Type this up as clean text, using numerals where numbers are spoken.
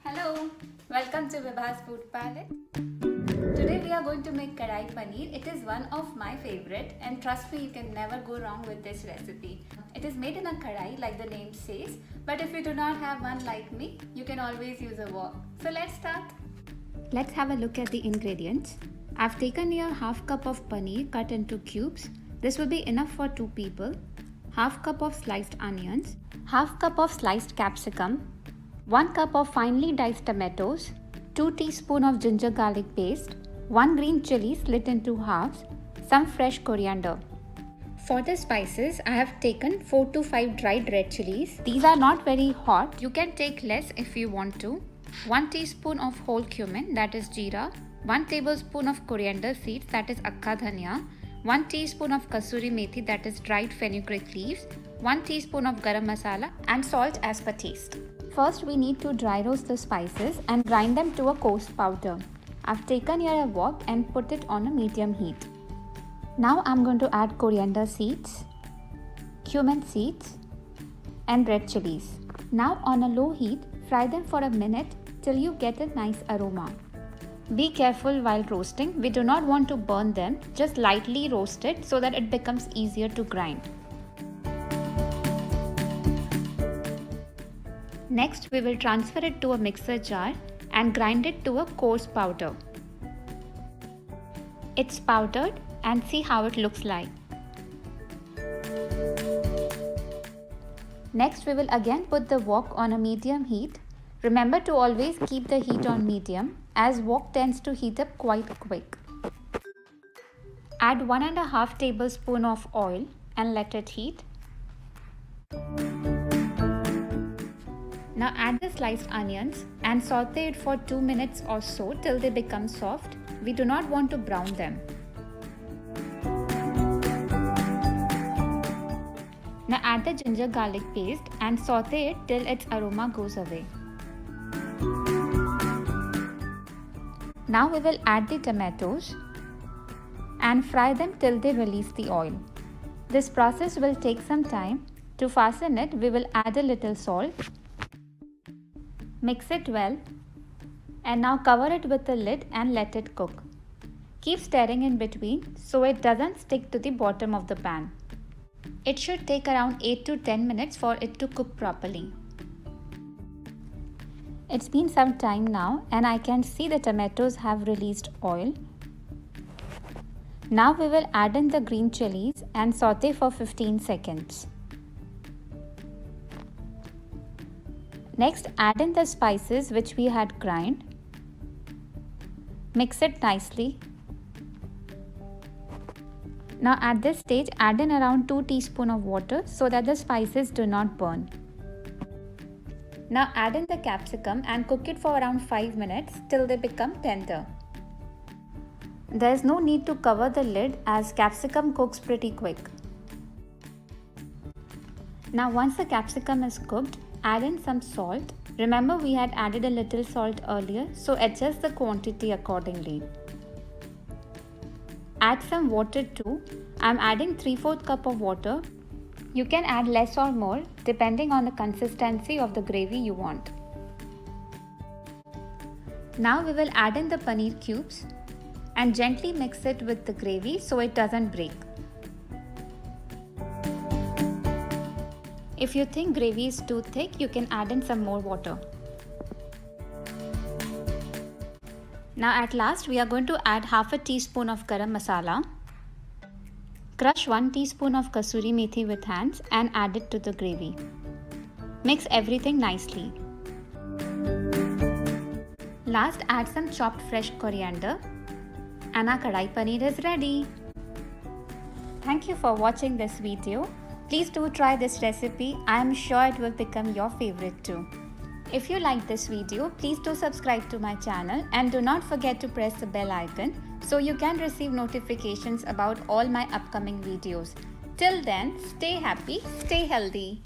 Hello, welcome to Vibha's Food Palette. Today we are going to make kadai paneer. It is one of my favorite and trust me, you can never go wrong with this recipe. It is made in a kadai like the name says, but if you do not have one like me, you can always use a wok. So let's start. Let's have a look at the ingredients. I've taken here half cup of paneer cut into cubes. This will be enough for 2 people. Half cup of sliced onions, half cup of sliced capsicum, 1 cup of finely diced tomatoes, 2 teaspoons of ginger garlic paste, 1 green chilli split into halves, some fresh coriander. For the spices, I have taken 4 to 5 dried red chilies. These are not very hot. You can take less if you want to. 1 teaspoon of whole cumin, that is jeera, 1 tablespoon of coriander seeds, that is akka dhania, 1 teaspoon of kasuri methi, that is dried fenugreek leaves, 1 teaspoon of garam masala and salt as per taste. First we need to dry roast the spices and grind them to a coarse powder. I've taken here a wok and put it on a medium heat. Now I'm going to add coriander seeds, cumin seeds and red chilies. Now on a low heat, fry them for a minute till you get a nice aroma. Be careful while roasting. We do not want to burn them, just lightly roast it so that it becomes easier to grind. Next, we will transfer it to a mixer jar and grind it to a coarse powder. It's powdered and see how it looks like. Next, we will again put the wok on a medium heat. Remember to always keep the heat on medium as wok tends to heat up quite quick. Add 1.5 tablespoons of oil and let it heat. Now add the sliced onions and saute it for 2 minutes or so till they become soft. We do not want to brown them. Now add the ginger garlic paste and saute it till its aroma goes away. Now we will add the tomatoes and fry them till they release the oil. This process will take some time. To fasten it, we will add a little salt. Mix it well and now cover it with a lid and let it cook. Keep stirring in between so it doesn't stick to the bottom of the pan. It should take around 8 to 10 minutes for it to cook properly. It's been some time now and I can see the tomatoes have released oil. Now we will add in the green chilies and saute for 15 seconds. Next, add in the spices which we had grind. Mix it nicely. Now at this stage, add in around 2 teaspoons of water so that the spices do not burn. Now add in the capsicum and cook it for around 5 minutes till they become tender. There is no need to cover the lid as capsicum cooks pretty quick. Now once the capsicum is cooked, add in some salt. Remember we had added a little salt earlier, so adjust the quantity accordingly. Add some water too. I am adding 3/4 cup of water. You can add less or more depending on the consistency of the gravy you want. Now we will add in the paneer cubes and gently mix it with the gravy so it doesn't break. If you think gravy is too thick, you can add in some more water. Now at last we are going to add half a teaspoon of garam masala. Crush 1 teaspoon of kasuri methi with hands and add it to the gravy. Mix everything nicely. Last, add some chopped fresh coriander and our kadai paneer is ready. Thank you for watching this video. Please do try this recipe. I am sure it will become your favorite too. If you like this video, please do subscribe to my channel and do not forget to press the bell icon so you can receive notifications about all my upcoming videos. Till then, stay happy, stay healthy.